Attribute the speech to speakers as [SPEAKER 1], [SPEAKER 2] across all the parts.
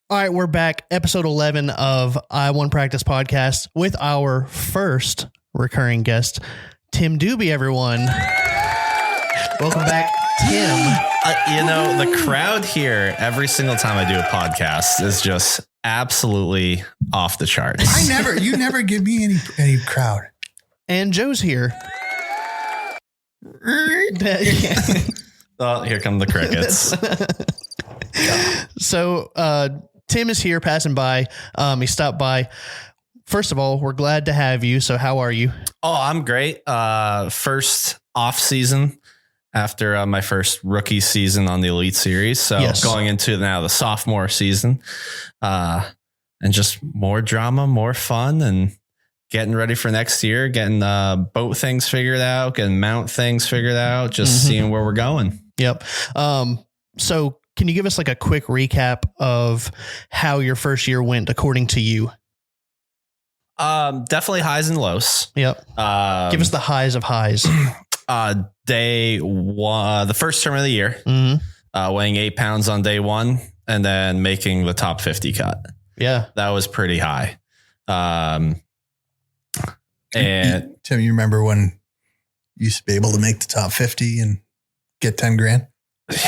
[SPEAKER 1] All right, we're back. Episode 11 of I Won Practice podcast with our first recurring guest, Tim Dube, everyone. Welcome back, Tim.
[SPEAKER 2] The crowd here every single time I do a podcast is just absolutely off the charts.
[SPEAKER 3] You never give me any crowd.
[SPEAKER 1] And Joe's here.
[SPEAKER 2] Oh, here come the crickets.
[SPEAKER 1] So, Tim is here passing by. He stopped by. First of all, we're glad to have you. So how are you?
[SPEAKER 2] Oh, I'm great. First off season after my first rookie season on the Elite Series. So Going into now the sophomore season, and just more drama, more fun, and getting ready for next year, getting boat things figured out, getting mount things figured out, just seeing where we're going.
[SPEAKER 1] Yep. So can you give us like a quick recap of how your first year went according to you?
[SPEAKER 2] Definitely highs and lows.
[SPEAKER 1] Yep. Give us the highs of highs.
[SPEAKER 2] Day one, the first term of the year, weighing 8 pounds on day one, and then making the top 50 cut.
[SPEAKER 1] Yeah.
[SPEAKER 2] That was pretty high. And
[SPEAKER 3] Tim, you remember when you used to be able to make the top 50 and get 10 grand?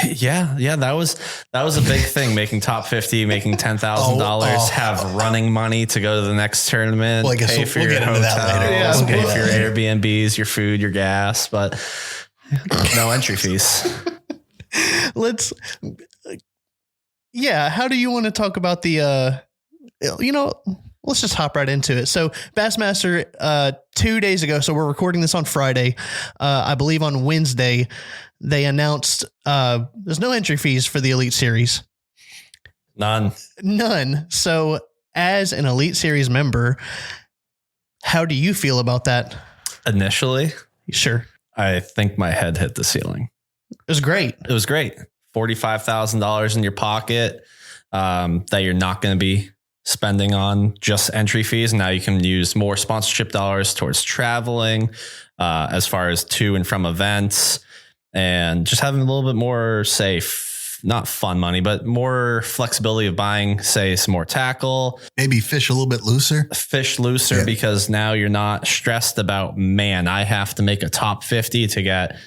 [SPEAKER 2] Yeah. That was a big thing. Making top 50, making $10,000, have running money to go to the next tournament,
[SPEAKER 3] well, I guess
[SPEAKER 2] pay for your hotels, pay for your Airbnbs, your food, your gas, but no entry fees.
[SPEAKER 1] How do you want to talk about the, let's just hop right into it. So Bassmaster, 2 days ago, so we're recording this on Friday. I believe on Wednesday, they announced there's no entry fees for the Elite Series.
[SPEAKER 2] None.
[SPEAKER 1] So as an Elite Series member, how do you feel about that?
[SPEAKER 2] Initially,
[SPEAKER 1] sure.
[SPEAKER 2] I think my head hit the ceiling.
[SPEAKER 1] It was great.
[SPEAKER 2] $45,000 in your pocket that you're not going to be spending on just entry fees. Now you can use more sponsorship dollars towards traveling, as far as to and from events, and just having a little bit more safe, not fun money, but more flexibility of buying, say, some more tackle.
[SPEAKER 3] Maybe fish a little bit looser.
[SPEAKER 2] Yeah. Because now you're not stressed about, man, I have to make a top 50 to get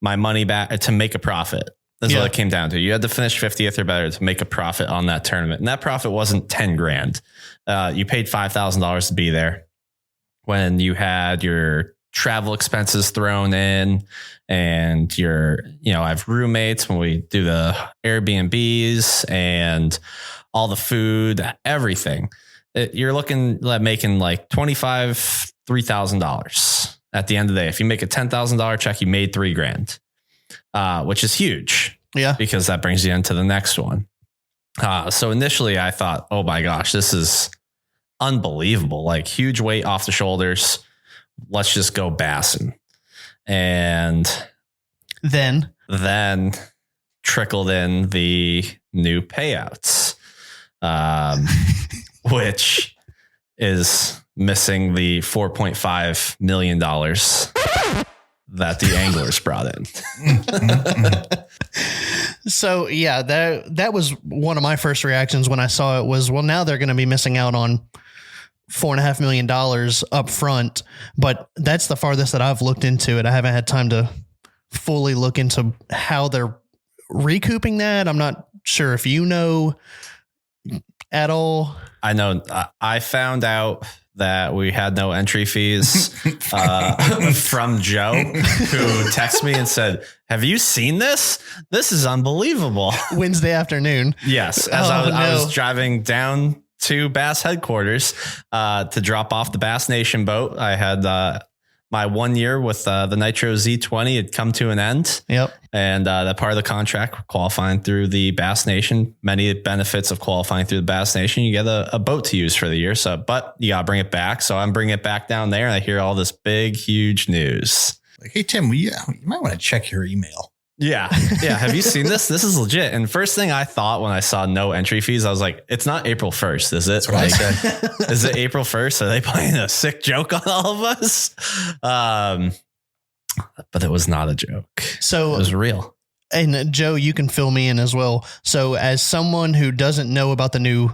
[SPEAKER 2] my money back to make a profit. That's what it came down to. You had to finish 50th or better to make a profit on that tournament. And that profit wasn't 10 grand. You paid $5,000 to be there when you had your travel expenses thrown in and I have roommates when we do the Airbnbs and all the food, everything. You're looking at making like $3,000 at the end of the day. If you make a $10,000 check, you made $3,000. Which is huge.
[SPEAKER 1] Yeah.
[SPEAKER 2] Because that brings you into the next one. So initially I thought, oh my gosh, this is unbelievable. Like huge weight off the shoulders. Let's just go bassing. And
[SPEAKER 1] then
[SPEAKER 2] trickled in the new payouts, which is missing the $4.5 million that the anglers brought in.
[SPEAKER 1] So that was one of my first reactions when I saw it was, well, now they're going to be missing out on $4.5 million up front, but that's the farthest that I've looked into it. I haven't had time to fully look into how they're recouping that. I'm not sure if you know at all.
[SPEAKER 2] I know I found out that we had no entry fees from Joe, who texted me and said, have you seen this? This is unbelievable.
[SPEAKER 1] Wednesday afternoon.
[SPEAKER 2] Yes. I was driving down to Bass headquarters to drop off the Bass Nation boat. I had my 1 year with the Nitro Z20 had come to an end.
[SPEAKER 1] Yep.
[SPEAKER 2] And that part of the contract, qualifying through the Bass Nation, many benefits of qualifying through the Bass Nation, you get a boat to use for the year. So, but you got to bring it back. So I'm bringing it back down there and I hear all this big, huge news.
[SPEAKER 3] Like, hey, Tim, you might want to check your email.
[SPEAKER 2] Yeah. Have you seen this? This is legit. And first thing I thought when I saw no entry fees, I was like, it's not April 1st, is it?
[SPEAKER 3] That's what I said.
[SPEAKER 2] Is it April 1st? Are they playing a sick joke on all of us? But it was not a joke.
[SPEAKER 1] So
[SPEAKER 2] it was real.
[SPEAKER 1] and Joe, you can fill me in as well. So as someone who doesn't know about the new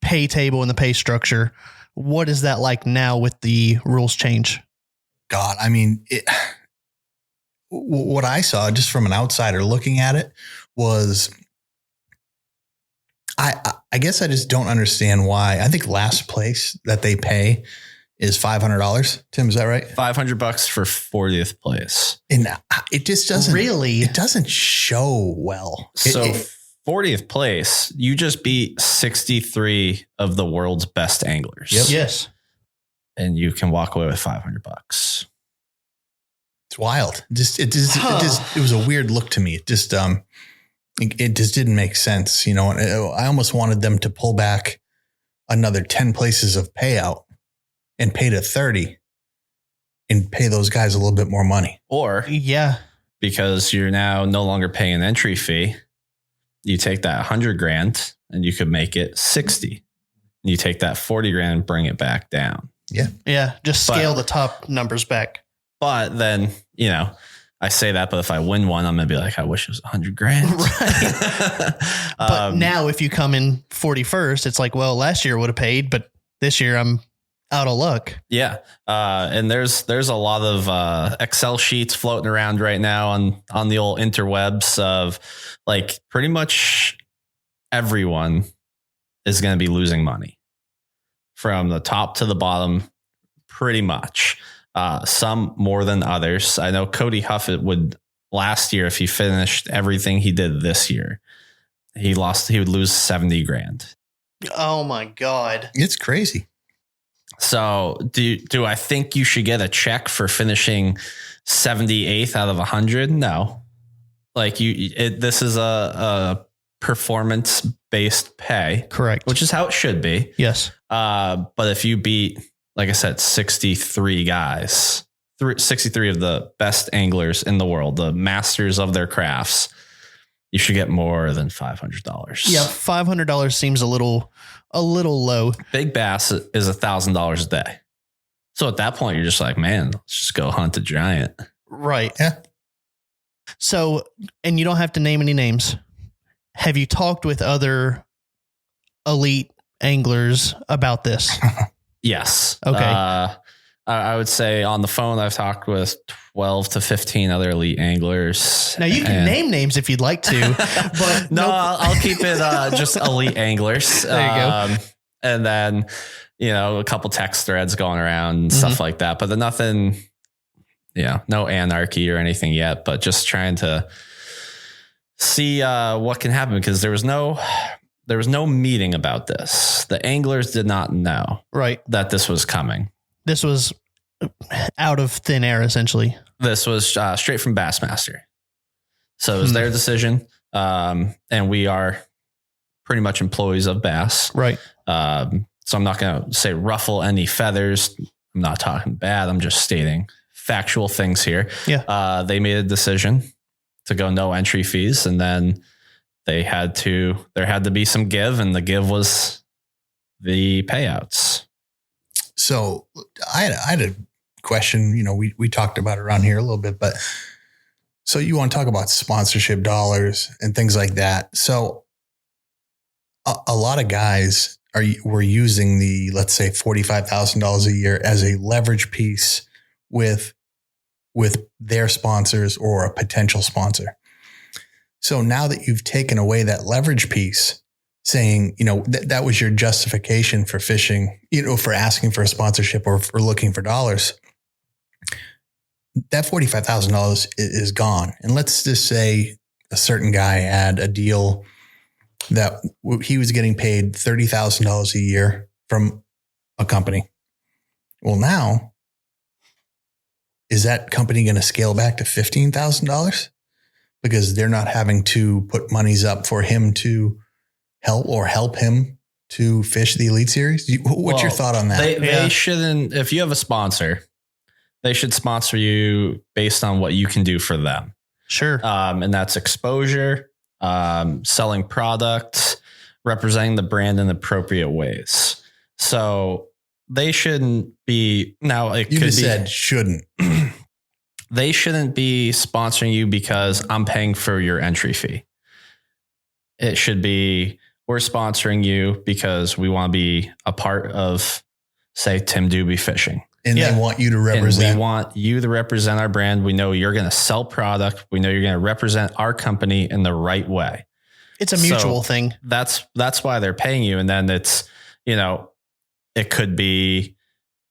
[SPEAKER 1] pay table and the pay structure, what is that like now with the rules change?
[SPEAKER 3] God, I mean, what I saw just from an outsider looking at it was, I guess I just don't understand why. I think last place that they pay is $500. Tim, is that right?
[SPEAKER 2] $500 for 40th place.
[SPEAKER 3] And it just doesn't
[SPEAKER 1] Really?
[SPEAKER 3] It doesn't show well.
[SPEAKER 2] So 40th place, you just beat 63 of the world's best anglers.
[SPEAKER 3] Yep.
[SPEAKER 1] Yes.
[SPEAKER 2] And you can walk away with $500.
[SPEAKER 3] It's wild. It was a weird look to me. It just didn't make sense. You know, I almost wanted them to pull back another 10 places of payout and pay to 30 and pay those guys a little bit more money.
[SPEAKER 2] Or
[SPEAKER 1] Yeah.
[SPEAKER 2] because you're now no longer paying an entry fee, you take that 100 grand and you could make it 60. You take that 40 grand and bring it back down.
[SPEAKER 1] Yeah. Just scale the top numbers back.
[SPEAKER 2] But then, you know, I say that, but if I win one, I'm going to be like, I wish it was 100 grand.
[SPEAKER 1] Right. But now if you come in 41st, it's like, well, last year would have paid, but this year I'm out of luck.
[SPEAKER 2] Yeah. And there's a lot of Excel sheets floating around right now on the old interwebs of like pretty much everyone is going to be losing money from the top to the bottom, pretty much. Some more than others. I know Cody Huffett would last year, if he finished everything he did this year, he would lose 70 grand.
[SPEAKER 1] Oh my God.
[SPEAKER 3] It's crazy.
[SPEAKER 2] So do I think you should get a check for finishing 78th out of 100? No. Like this is a performance based pay.
[SPEAKER 1] Correct.
[SPEAKER 2] Which is how it should be.
[SPEAKER 1] Yes.
[SPEAKER 2] But if you beat, like I said, 63 guys, 63 of the best anglers in the world, the masters of their crafts, you should get more than $500.
[SPEAKER 1] Yeah. $500 seems a little low.
[SPEAKER 2] Big bass is $1,000 a day. So at that point, you're just like, man, let's just go hunt a giant.
[SPEAKER 1] Right.
[SPEAKER 3] Yeah.
[SPEAKER 1] So, and you don't have to name any names. Have you talked with other elite anglers about this?
[SPEAKER 2] Yes.
[SPEAKER 1] Okay.
[SPEAKER 2] I would say on the phone, I've talked with 12 to 15 other elite anglers.
[SPEAKER 1] Now you can name names if you'd like to, but
[SPEAKER 2] no, I'll keep it just elite anglers.
[SPEAKER 1] There you go.
[SPEAKER 2] And then, you know, a couple text threads going around and stuff like that, but then nothing, no anarchy or anything yet, but just trying to see what can happen, because there was no meeting about this. The anglers did not know that this was coming.
[SPEAKER 1] This was out of thin air, essentially.
[SPEAKER 2] This was straight from Bassmaster. So it was their decision. And we are pretty much employees of Bass.
[SPEAKER 1] Right.
[SPEAKER 2] So I'm not going to say ruffle any feathers. I'm not talking bad. I'm just stating factual things here.
[SPEAKER 1] Yeah.
[SPEAKER 2] They made a decision to go no entry fees. And then there had to be some give, and the give was the payouts.
[SPEAKER 3] So I had a question. You know, we talked about it around here a little bit, but so you want to talk about sponsorship dollars and things like that. So a lot of guys were using the, let's say, $45,000 a year as a leverage piece with their sponsors or a potential sponsor. So now that you've taken away that leverage piece, saying, that was your justification for fishing, for asking for a sponsorship or for looking for dollars, that $45,000 is gone. And let's just say a certain guy had a deal that he was getting paid $30,000 a year from a company. Well, now, is that company going to scale back to $15,000 because they're not having to put monies up for him to help him to fish the Elite Series? What's your thought on that?
[SPEAKER 2] They shouldn't. If you have a sponsor, they should sponsor you based on what you can do for them.
[SPEAKER 1] Sure.
[SPEAKER 2] And that's exposure, selling products, representing the brand in appropriate ways. So they shouldn't be. Now, it
[SPEAKER 3] you
[SPEAKER 2] could
[SPEAKER 3] just
[SPEAKER 2] be,
[SPEAKER 3] said shouldn't.
[SPEAKER 2] they shouldn't be sponsoring you because I'm paying for your entry fee. It should be, we're sponsoring you because we want to be a part of, say, Tim Dube Fishing.
[SPEAKER 3] And they want you to represent.
[SPEAKER 2] And we want you to represent our brand. We know you're going to sell product. We know you're going to represent our company in the right way.
[SPEAKER 1] It's a mutual thing.
[SPEAKER 2] That's why they're paying you. And then it's, it could be,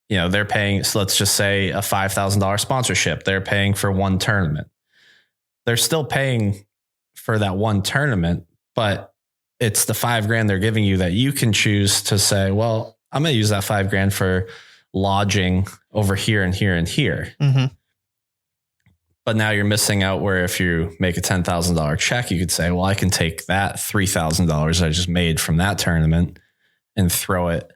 [SPEAKER 2] they're paying, so let's just say a $5,000 sponsorship. They're paying for one tournament. They're still paying for that one tournament, but it's the $5,000 they're giving you that you can choose to say, well, I'm going to use that $5,000 for lodging over here and here and here.
[SPEAKER 1] Mm-hmm.
[SPEAKER 2] But now you're missing out where if you make a $10,000 check, you could say, well, I can take that $3,000 I just made from that tournament and throw it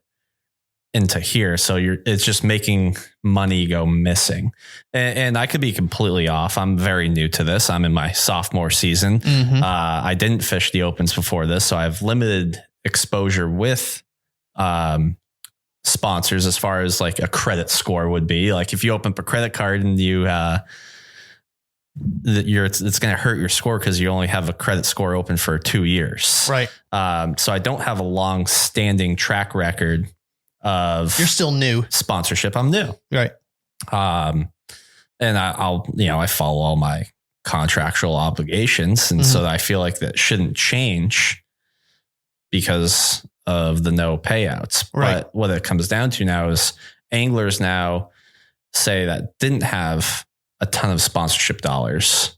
[SPEAKER 2] into here. So it's just making money go missing. And I could be completely off. I'm very new to this. I'm in my sophomore season.
[SPEAKER 1] Mm-hmm.
[SPEAKER 2] I didn't fish the opens before this, so I have limited exposure with sponsors as far as like a credit score would be. Like if you open up a credit card and you it's going to hurt your score because you only have a credit score open for 2 years.
[SPEAKER 1] Right.
[SPEAKER 2] So I don't have a long standing track record of,
[SPEAKER 1] you're still new,
[SPEAKER 2] sponsorship. I'm new.
[SPEAKER 1] Right.
[SPEAKER 2] And I follow all my contractual obligations. And so I feel like that shouldn't change because of the no payouts.
[SPEAKER 1] Right.
[SPEAKER 2] But what it comes down to now is anglers now say that didn't have a ton of sponsorship dollars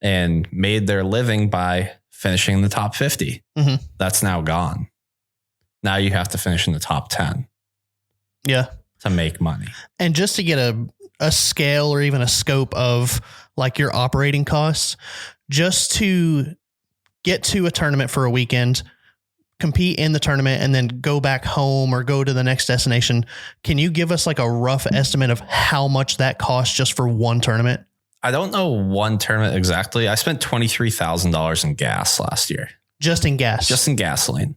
[SPEAKER 2] and made their living by finishing in the top 50.
[SPEAKER 1] Mm-hmm.
[SPEAKER 2] That's now gone. Now you have to finish in the top 10.
[SPEAKER 1] Yeah.
[SPEAKER 2] To make money.
[SPEAKER 1] And just to get a scale or even a scope of like your operating costs, just to get to a tournament for a weekend, compete in the tournament, and then go back home or go to the next destination. Can you give us like a rough estimate of how much that costs just for one tournament?
[SPEAKER 2] I don't know one tournament exactly. I spent $23,000 in gas last year.
[SPEAKER 1] Just in gas?
[SPEAKER 2] Just in gasoline.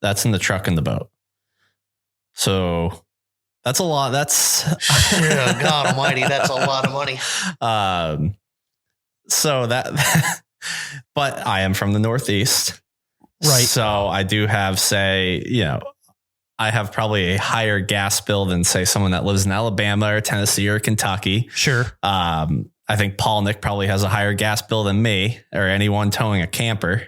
[SPEAKER 2] That's in the truck and the boat. So that's a lot. That's
[SPEAKER 1] yeah, God almighty. That's a lot of money.
[SPEAKER 2] So but I am from the Northeast.
[SPEAKER 1] Right.
[SPEAKER 2] So I do have, I have probably a higher gas bill than say someone that lives in Alabama or Tennessee or Kentucky.
[SPEAKER 1] Sure.
[SPEAKER 2] I think Paul Nick probably has a higher gas bill than me or anyone towing a camper.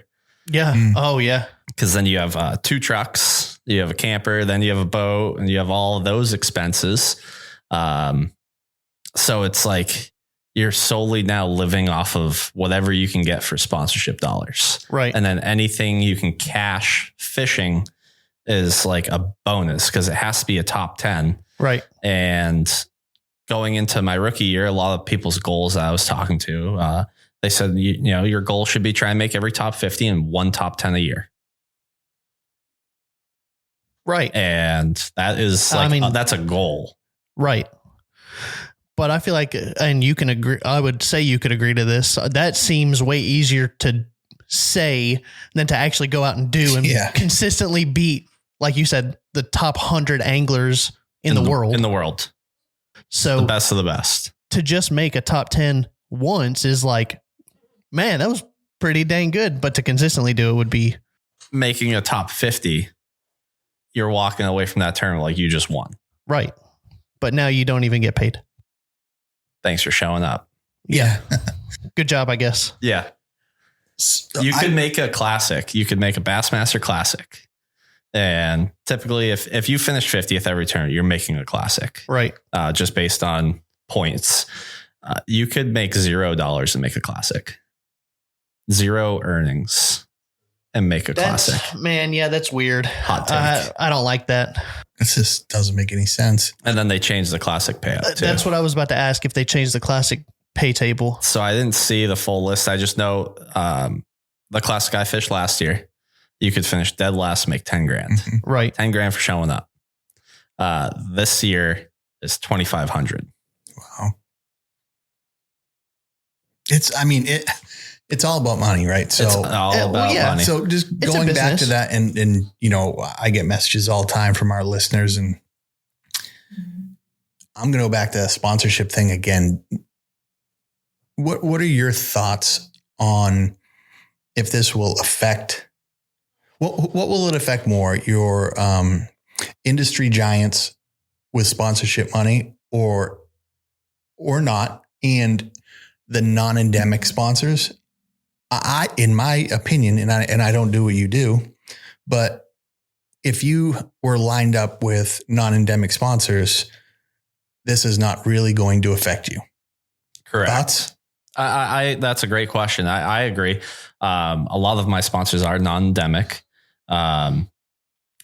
[SPEAKER 1] Yeah. Oh yeah.
[SPEAKER 2] Because then you have 2 trucks, you have a camper, then you have a boat, and you have all of those expenses. So it's like you're solely now living off of whatever you can get for sponsorship dollars.
[SPEAKER 1] Right.
[SPEAKER 2] And then anything you can cash fishing is like a bonus because it has to be a top 10.
[SPEAKER 1] Right.
[SPEAKER 2] And going into my rookie year, a lot of people's goals that I was talking to, they said, your goal should be try and make every top 50 and 1 top 10 a year.
[SPEAKER 1] Right.
[SPEAKER 2] And that is that's a goal.
[SPEAKER 1] Right. But I feel like, and you can agree, I would say you could agree to this. That seems way easier to say than to actually go out and do and consistently beat, like you said, the top 100 anglers in the world.
[SPEAKER 2] In the world.
[SPEAKER 1] So
[SPEAKER 2] the best of the best.
[SPEAKER 1] To just make a top 10 once is like, man, that was pretty dang good. But to consistently do it would be
[SPEAKER 2] making a top 50. You're walking away from that tournament like you just won.
[SPEAKER 1] Right. But now you don't even get paid.
[SPEAKER 2] Thanks for showing up.
[SPEAKER 1] Yeah. Good job, I guess.
[SPEAKER 2] Yeah. You could make a classic. You could make a Bassmaster Classic. And typically if you finish 50th every turn, you're making a classic.
[SPEAKER 1] Right.
[SPEAKER 2] Just based on points. You could make $0 and make a classic. 0 earnings and make a classic.
[SPEAKER 1] Man, yeah, that's weird.
[SPEAKER 2] Hot take.
[SPEAKER 1] I don't like that.
[SPEAKER 3] It just doesn't make any sense.
[SPEAKER 2] And then they changed the classic payout too.
[SPEAKER 1] That's what I was about to ask, if they changed the classic pay table.
[SPEAKER 2] So I didn't see the full list. I just know the classic I fished last year, you could finish dead last and make 10 grand.
[SPEAKER 3] Mm-hmm.
[SPEAKER 1] Right.
[SPEAKER 2] 10 grand for showing up. This year is 2,500.
[SPEAKER 3] Wow. It's all about money, right? So
[SPEAKER 2] it's all about money.
[SPEAKER 3] So just going back to that and I get messages all the time from our listeners, and I'm going to go back to the sponsorship thing again. What are your thoughts on if this will affect, what will it affect more, your industry giants with sponsorship money or not, and the non-endemic sponsors? In my opinion, and I don't do what you do, but if you were lined up with non-endemic sponsors, this is not really going to affect you.
[SPEAKER 2] Correct.
[SPEAKER 3] Thoughts?
[SPEAKER 2] That's a great question. I agree. A lot of my sponsors are non-endemic,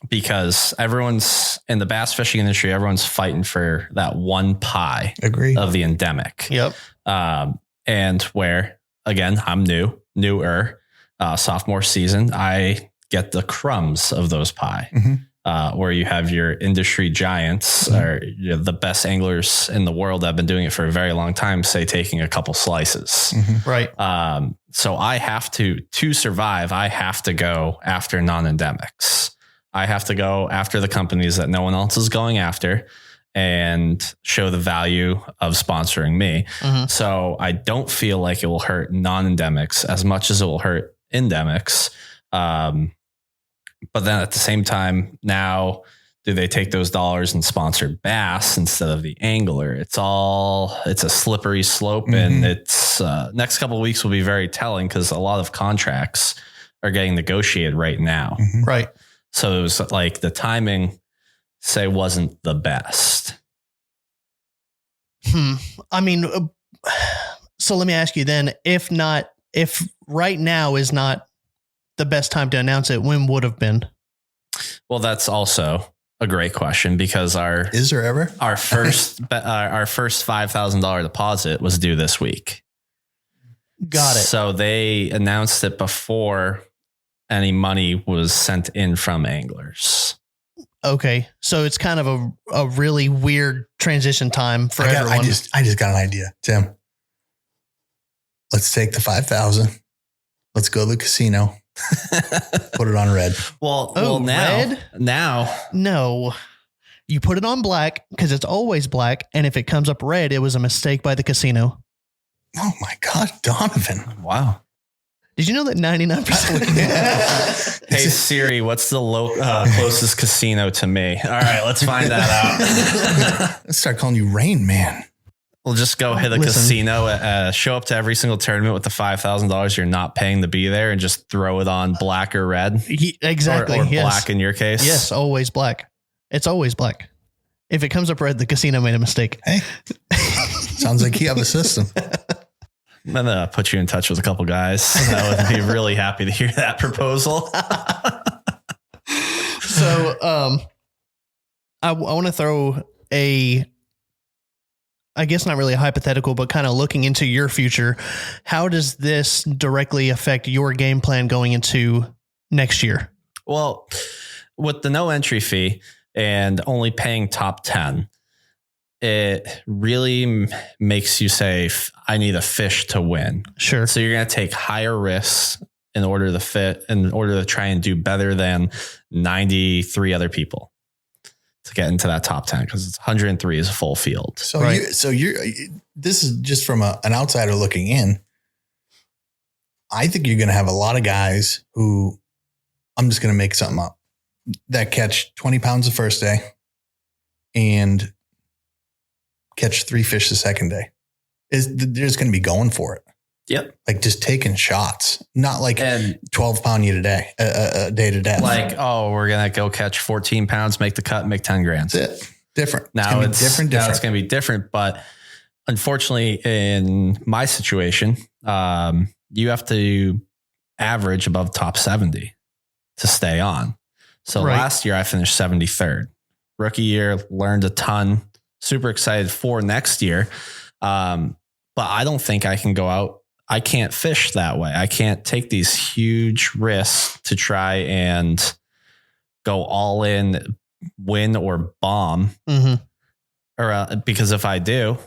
[SPEAKER 2] because everyone's in the bass fishing industry. Everyone's fighting for that one pie of the endemic.
[SPEAKER 1] Yep.
[SPEAKER 2] And where, again, I'm newer, sophomore season, I get the crumbs of those pie. Where you have your industry giants or the best anglers in the world that have been doing it for a very long time, say taking a couple slices.
[SPEAKER 1] Right.
[SPEAKER 2] So I have to survive, I have to go after non-endemics. I have to go after the companies that no one else is going after and show the value of sponsoring me. So I don't feel like it will hurt non-endemics as much as it will hurt endemics. But then at the same time, now do they take those dollars and sponsor bass instead of the angler? It's a slippery slope, and it's next couple of weeks will be very telling because a lot of contracts are getting negotiated right now.
[SPEAKER 1] Right.
[SPEAKER 2] So it was like the timing, say, wasn't the best.
[SPEAKER 1] I mean, so let me ask you then, if right now is not the best time to announce it, when would have been?
[SPEAKER 2] Well, that's also a great question because our first $5,000 deposit was due this week.
[SPEAKER 1] Got it.
[SPEAKER 2] So they announced it before any money was sent in from anglers.
[SPEAKER 1] Okay. So it's kind of a really weird transition time for everyone.
[SPEAKER 3] I just got an idea, Tim. Let's take the 5,000. Let's go to the casino. Put it on red.
[SPEAKER 2] Well, now.
[SPEAKER 1] No, you put it on black because it's always black. And if it comes up red, it was a mistake by the casino.
[SPEAKER 3] Oh my God, Donovan.
[SPEAKER 2] Wow.
[SPEAKER 1] Did you know that 99%?
[SPEAKER 2] Hey Siri, what's the closest casino to me? All right, let's find that out.
[SPEAKER 3] Let's start calling you Rain Man.
[SPEAKER 2] We'll just go hit a casino, show up to every single tournament with the $5,000 you're not paying to be there and just throw it on black or red.
[SPEAKER 1] Exactly.
[SPEAKER 2] Or black in your case.
[SPEAKER 1] Yes, always black. It's always black. If it comes up red, the casino made a mistake.
[SPEAKER 3] Hey, sounds like you have a system.
[SPEAKER 2] I'm going to put you in touch with a couple guys. I would be really happy to hear that proposal.
[SPEAKER 1] So I want to throw I guess not really a hypothetical, but kind of looking into your future. How does this directly affect your game plan going into next year?
[SPEAKER 2] Well, with the no entry fee and only paying top 10, it really makes you say, I need a fish to win.
[SPEAKER 1] Sure.
[SPEAKER 2] So you're going to take higher risks in order to try and do better than 93 other people to get into that top 10, because it's 103 is a full field.
[SPEAKER 3] So this is just from an outsider looking in. I think you're going to have a lot of guys who, I'm just going to make something up, that catch 20 pounds the first day and catch 3 fish the second day. They're just going to be going for it.
[SPEAKER 2] Yep.
[SPEAKER 3] Like just taking shots, not like 12 pound a day to death.
[SPEAKER 2] Like, oh, we're going to go catch 14 pounds, make the cut, make 10 grand.
[SPEAKER 3] That's it. Different.
[SPEAKER 2] Now it's different. Now it's going to be different. But unfortunately, in my situation, you have to average above top 70 to stay on. So last year I finished 73rd. Rookie year, learned a ton. Super excited for next year. But I don't think I can go out. I can't fish that way. I can't take these huge risks to try and go all in, win or bomb. Or because if I do,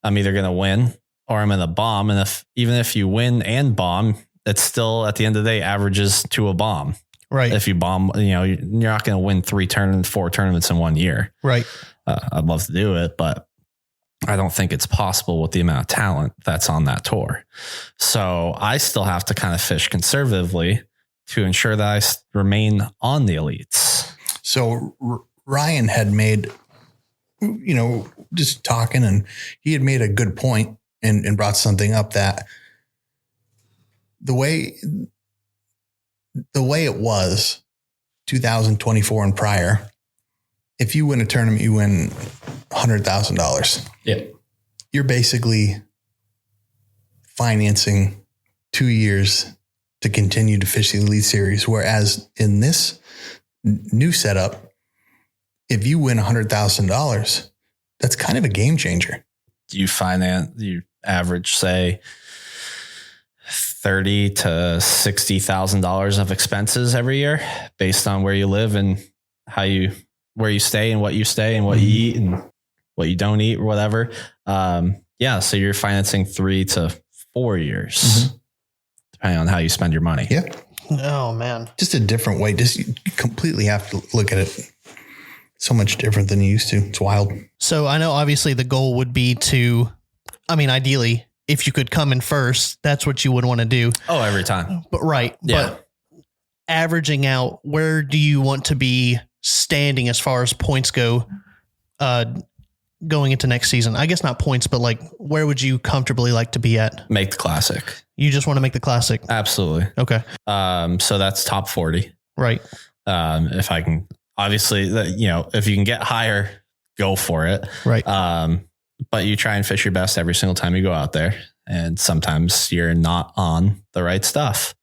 [SPEAKER 2] I'm either going to win or I'm going to bomb. And even if you win and bomb, it's still at the end of the day averages to a bomb.
[SPEAKER 1] Right.
[SPEAKER 2] If you bomb, you're not going to win 4 tournaments in 1 year.
[SPEAKER 1] Right.
[SPEAKER 2] I'd love to do it, but I don't think it's possible with the amount of talent that's on that tour. So I still have to kind of fish conservatively to ensure that I remain on the elites.
[SPEAKER 3] So Ryan had made, just talking, and he had made a good point and brought something up that the way it was 2024 and prior, if you win a tournament, you win $100,000.
[SPEAKER 2] Yeah.
[SPEAKER 3] You're basically financing 2 years to continue to fish the Elite Series. Whereas in this new setup, if you win $100,000, that's kind of a game changer.
[SPEAKER 2] You average, say, $30,000 to $60,000 of expenses every year based on where you live and where you stay and what you stay and what you eat and what you don't eat or whatever. So you're financing 3 to 4 years, depending on how you spend your money.
[SPEAKER 3] Yeah.
[SPEAKER 1] Oh man.
[SPEAKER 3] Just a different way. You completely have to look at it so much different than you used to. It's wild.
[SPEAKER 1] So I know obviously the goal would be ideally, if you could come in first, that's what you would want to do.
[SPEAKER 2] Oh, every time.
[SPEAKER 1] But right.
[SPEAKER 2] Yeah.
[SPEAKER 1] But averaging out, where do you want to be standing as far as points go, going into next season? I guess not points, but like, where would you comfortably like to be at?
[SPEAKER 2] Make the classic.
[SPEAKER 1] You just want to make the classic.
[SPEAKER 2] Absolutely.
[SPEAKER 1] Okay.
[SPEAKER 2] So that's top 40.
[SPEAKER 1] Right.
[SPEAKER 2] If I can, obviously, if you can get higher, go for it.
[SPEAKER 1] Right.
[SPEAKER 2] But you try and fish your best every single time you go out there. And sometimes you're not on the right stuff.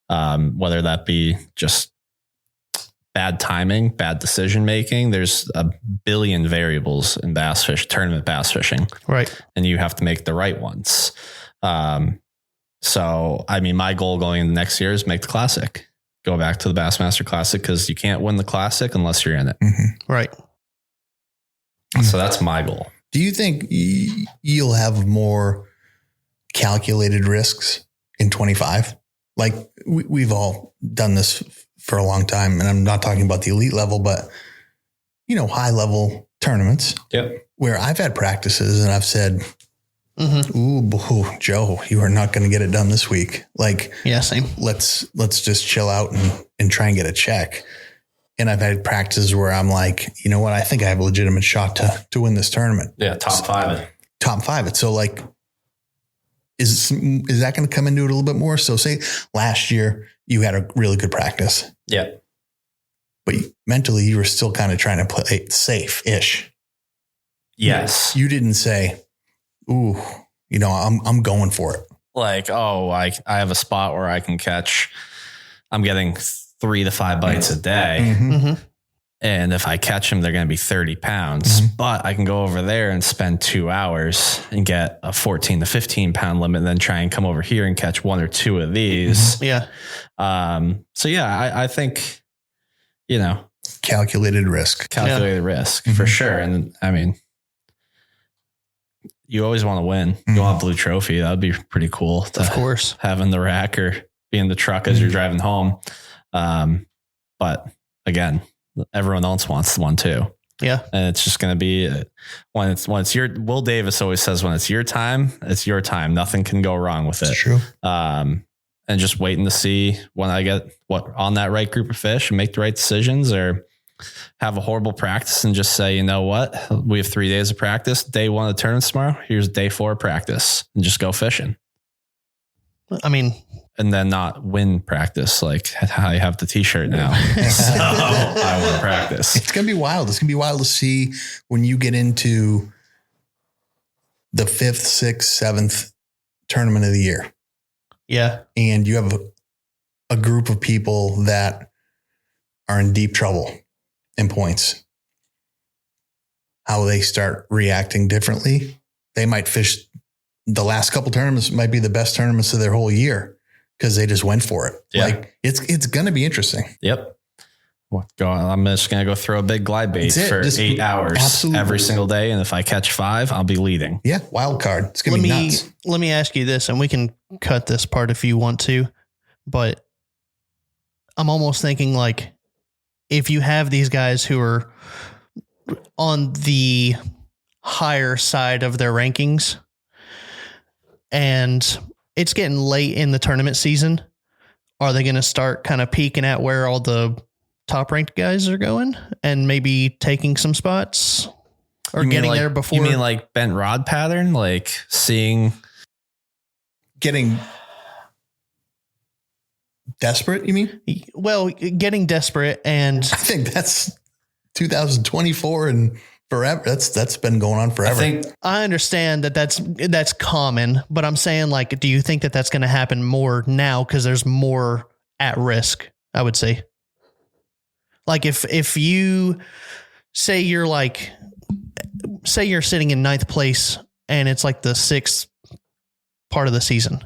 [SPEAKER 2] Whether that be just bad timing, bad decision making. There's a billion variables in tournament bass fishing.
[SPEAKER 1] Right.
[SPEAKER 2] And you have to make the right ones. So, my goal going into next year is make the classic. Go back to the Bassmaster Classic, because you can't win the classic unless you're in it.
[SPEAKER 3] Mm-hmm.
[SPEAKER 1] Right.
[SPEAKER 2] So that's my goal.
[SPEAKER 3] Do you think you'll have more calculated risks in 25? Like we've all done this for a long time, and I'm not talking about the elite level, but high level tournaments.
[SPEAKER 2] Yep.
[SPEAKER 3] Where I've had practices and I've said, ooh, Joe, you are not going to get it done this week. Like,
[SPEAKER 1] yeah, same.
[SPEAKER 3] Let's just chill out and try and get a check. And I've had practices where I'm like, you know what? I think I have a legitimate shot to win this tournament.
[SPEAKER 2] Yeah. Top five it. So like, is that going to come into it a little bit more? So say last year you had a really good practice. Yeah.
[SPEAKER 3] But mentally you were still kind of trying to play safe-ish.
[SPEAKER 2] Yes.
[SPEAKER 3] You didn't say, ooh, I'm going for it.
[SPEAKER 2] Like, I have a spot where I can catch, I'm getting 3 to 5 bites a day.
[SPEAKER 3] Mm-hmm.
[SPEAKER 1] Mm-hmm.
[SPEAKER 2] And if I catch them, they're going to be 30 pounds, but I can go over there and spend 2 hours and get a 14 to 15 pound limit, and then try and come over here and catch 1 or 2 of these.
[SPEAKER 1] Yeah.
[SPEAKER 2] So yeah, I think,
[SPEAKER 3] calculated risk
[SPEAKER 2] for sure. And you always want to win. You want a blue trophy. That'd be pretty cool.
[SPEAKER 1] Of course.
[SPEAKER 2] Have in the rack or be in the truck as you're driving home. But again, everyone else wants one too.
[SPEAKER 1] Yeah.
[SPEAKER 2] And it's just going to be when it's your, Will Davis always says, when it's your time, it's your time. Nothing can go wrong with it.
[SPEAKER 3] It's true.
[SPEAKER 2] And just waiting to see when I get on that right group of fish and make the right decisions, or have a horrible practice and just say, you know what, we have 3 days of practice. Day 1 of the tournament tomorrow. Here's day 4 of practice, and just go fishing. And then not win practice, like how I have the t-shirt now. So I want to practice.
[SPEAKER 3] It's going to be wild. It's going to be wild to see when you get into the 5th, 6th, 7th tournament of the year.
[SPEAKER 1] Yeah.
[SPEAKER 3] And you have a group of people that are in deep trouble in points. How they start reacting differently. They might fish the last couple tournaments, might be the best tournaments of their whole year, because they just went for it.
[SPEAKER 2] Yeah.
[SPEAKER 3] Like it's going to be interesting.
[SPEAKER 2] Yep. I'm just going to go throw a big glide bait for 8 hours every single day. And if I catch 5, I'll be leading.
[SPEAKER 3] Yeah. Wild card. It's going to be nuts.
[SPEAKER 1] Let me ask you this, and we can cut this part if you want to, but I'm almost thinking like, if you have these guys who are on the higher side of their rankings. And it's getting late in the tournament season. Are they going to start kind of peeking at where all the top ranked guys are going and maybe taking some spots or getting there before?
[SPEAKER 2] You mean like bent rod pattern, like
[SPEAKER 3] getting desperate? You mean?
[SPEAKER 1] Well, getting desperate, and
[SPEAKER 3] I think that's 2024 and forever. That's been going on forever.
[SPEAKER 1] I understand that's common, but I'm saying, like, do you think that that's going to happen more now because there's more at risk? I would say, like, if you say you're sitting in 9th place and it's like the 6th part of the season,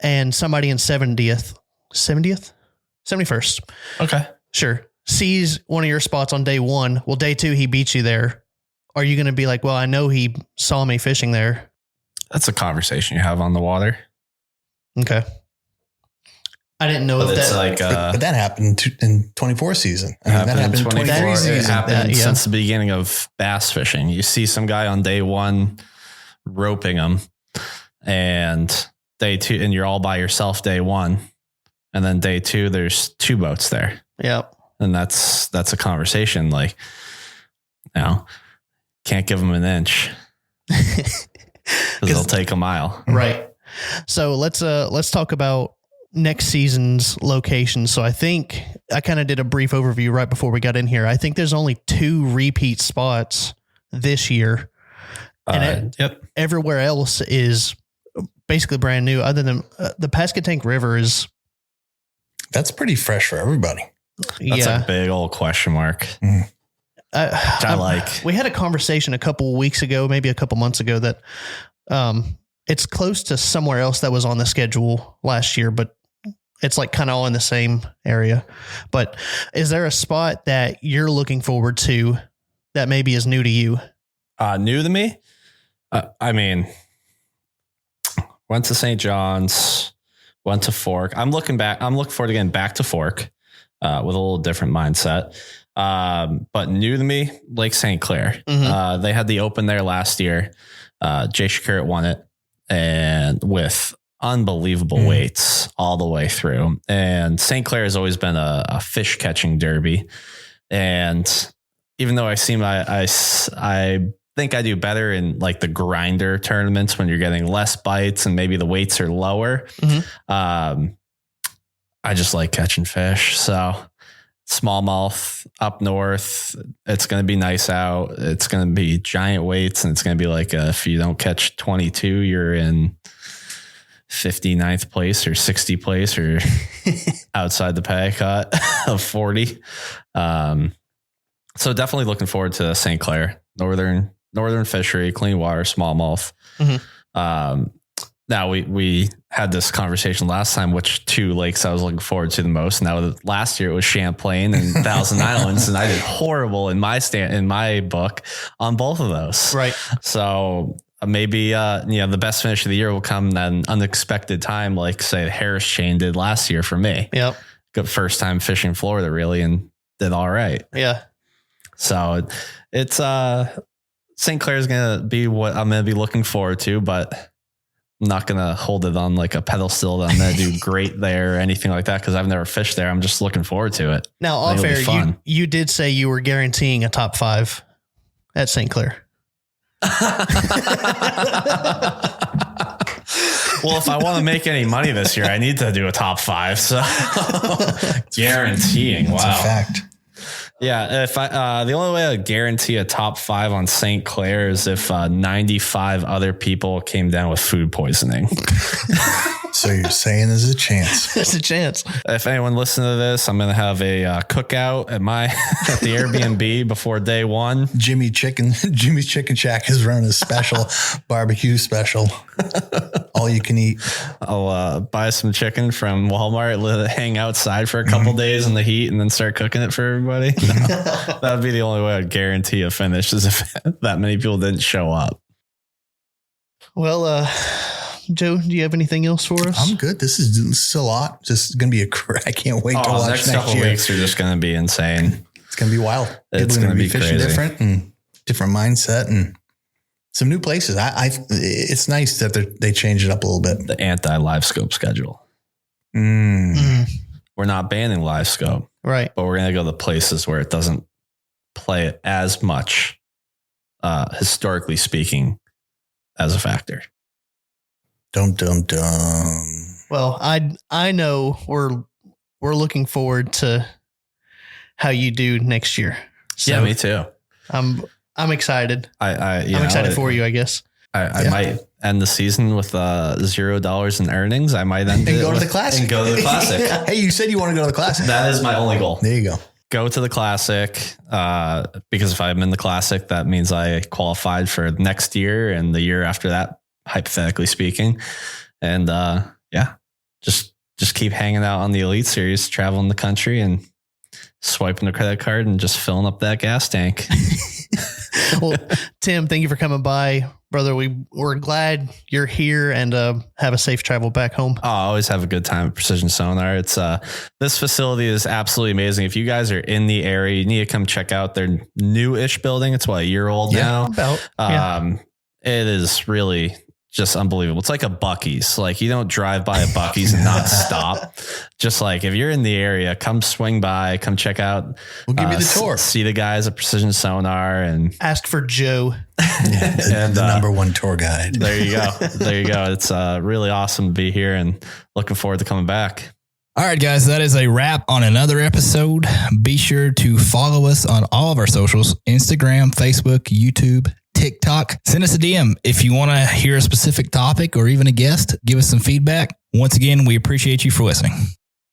[SPEAKER 1] and somebody in 71st,
[SPEAKER 2] okay,
[SPEAKER 1] sure, sees one of your spots on day 1. Well, day 2, he beats you there. Are you going to be like, well, I know he saw me fishing there?
[SPEAKER 2] That's a conversation you have on the water.
[SPEAKER 1] Okay. I didn't know
[SPEAKER 2] But
[SPEAKER 1] if
[SPEAKER 2] it's
[SPEAKER 1] that,
[SPEAKER 2] like,
[SPEAKER 3] but that happened in 24 season. I mean, that happened in 24
[SPEAKER 2] It
[SPEAKER 3] season.
[SPEAKER 2] happened since the beginning of bass fishing. You see some guy on day 1 roping them, and day 2, and you're all by yourself day 1. And then day 2, there's 2 boats there.
[SPEAKER 1] Yep.
[SPEAKER 2] And that's a conversation. Like, can't give them an inch because they'll take a mile.
[SPEAKER 1] Right. So let's talk about next season's location. So I think I kind of did a brief overview right before we got in here. I think there's only 2 repeat spots this year. And everywhere else is basically brand new, other than the Pasquotank River is.
[SPEAKER 3] That's pretty fresh for everybody.
[SPEAKER 2] That's a big old question mark. Mm. I like.
[SPEAKER 1] We had a conversation a couple weeks ago, maybe a couple months ago, that it's close to somewhere else that was on the schedule last year, but it's like kind of all in the same area. But is there a spot that you're looking forward to that maybe is new to you?
[SPEAKER 2] New to me? I mean, went to St. John's, went to Fork. I'm looking forward to getting back to Fork. With a little different mindset. But new to me, Lake St. Clair. Mm-hmm. They had the open there last year. Jay Shakurat won it, and with unbelievable weights all the way through. And St. Clair has always been a fish catching derby. And even though I think I do better in like the grinder tournaments when you're getting less bites and maybe the weights are lower. Mm-hmm. I just like catching fish. So smallmouth up north, it's going to be nice out. It's going to be giant weights, and it's going to be like if you don't catch 22, you're in 59th place or 60 place or outside the pay cut of 40. So definitely looking forward to St. Clair, northern fishery, clean water, smallmouth. Mm-hmm. Now we had this conversation last time, which 2 lakes I was looking forward to the most. Now last year it was Champlain and Thousand Islands, and I did horrible in my book on both of those.
[SPEAKER 1] Right.
[SPEAKER 2] So maybe the best finish of the year will come at an unexpected time, like say Harris Chain did last year for me.
[SPEAKER 1] Yep.
[SPEAKER 2] Good first time fishing Florida really, and did all right.
[SPEAKER 1] Yeah.
[SPEAKER 2] So it's St. Clair's gonna be what I'm gonna be looking forward to, but I'm not going to hold it on like a pedestal that I'm going to do great there or anything like that, because I've never fished there. I'm just looking forward to it.
[SPEAKER 1] Now, off air, you did say you were guaranteeing a top 5 at St. Clair.
[SPEAKER 2] Well, if I want to make any money this year, I need to do a top 5. So guaranteeing.
[SPEAKER 3] That's
[SPEAKER 2] wow.
[SPEAKER 3] a fact.
[SPEAKER 2] Yeah. If the only way I guarantee a top 5 on St. Clair is if 95 other people came down with food poisoning.
[SPEAKER 3] So you're saying there's a chance.
[SPEAKER 1] There's a chance.
[SPEAKER 2] If anyone listening to this, I'm going to have a cookout at the Airbnb before day 1.
[SPEAKER 3] Jimmy's Chicken Shack is running a special barbecue special. All you can eat.
[SPEAKER 2] I'll buy some chicken from Walmart, let it hang outside for a couple days in the heat, and then start cooking it for everybody. No, that'd be the only way I'd guarantee a finish, is if that many people didn't show up.
[SPEAKER 1] Well, Joe, do you have anything else for us?
[SPEAKER 3] I'm good. This is a lot. Just going to be I can't wait to watch
[SPEAKER 2] next couple
[SPEAKER 3] year.
[SPEAKER 2] Weeks are just going to be insane.
[SPEAKER 3] It's going to be wild.
[SPEAKER 2] It's going to be
[SPEAKER 3] fishing
[SPEAKER 2] crazy.
[SPEAKER 3] Different. And different mindset and some new places. It's nice that they changed it up a little bit.
[SPEAKER 2] The anti-live scope schedule.
[SPEAKER 3] Mm.
[SPEAKER 2] We're not banning live scope,
[SPEAKER 1] right?
[SPEAKER 2] But we're going to go to places where it doesn't play it as much, historically speaking, as a factor.
[SPEAKER 3] Dum dum dum.
[SPEAKER 1] Well, I know we're looking forward to how you do next year. So
[SPEAKER 2] yeah, me too.
[SPEAKER 1] I'm excited.
[SPEAKER 2] I'm
[SPEAKER 1] excited for you, I guess.
[SPEAKER 2] I might end the season with $0 in earnings. I might end
[SPEAKER 3] and go to the classic.
[SPEAKER 2] And go to the classic.
[SPEAKER 3] Hey, you said you want to go to the classic.
[SPEAKER 2] That is my only goal.
[SPEAKER 3] There you go.
[SPEAKER 2] Go to the classic, because if I'm in the classic, that means I qualified for next year and the year after that, hypothetically speaking. And just keep hanging out on the Elite Series, traveling the country and swiping the credit card and just filling up that gas tank.
[SPEAKER 1] Well, Tim, thank you for coming by, brother. We're glad you're here, and have a safe travel back home.
[SPEAKER 2] Oh, I always have a good time at Precision Sonar. It's this facility is absolutely amazing. If you guys are in the area, you need to come check out their new-ish building. It's a year old now. It is really just unbelievable. It's like a Buc-ee's. Like, you don't drive by a Buc-ee's and not stop. Just like, if you're in the area, come swing by, come check out.
[SPEAKER 3] We'll give you the tour.
[SPEAKER 2] See the guys at Precision Sonar and
[SPEAKER 1] ask for Joe.
[SPEAKER 3] The number one tour guide.
[SPEAKER 2] There you go. There you go. It's really awesome to be here and looking forward to coming back.
[SPEAKER 4] All right, guys, that is a wrap on another episode. Be sure to follow us on all of our socials: Instagram, Facebook, YouTube, TikTok. Send us a DM if you want to hear a specific topic or even a guest. Give us some feedback. Once again, we appreciate you for listening.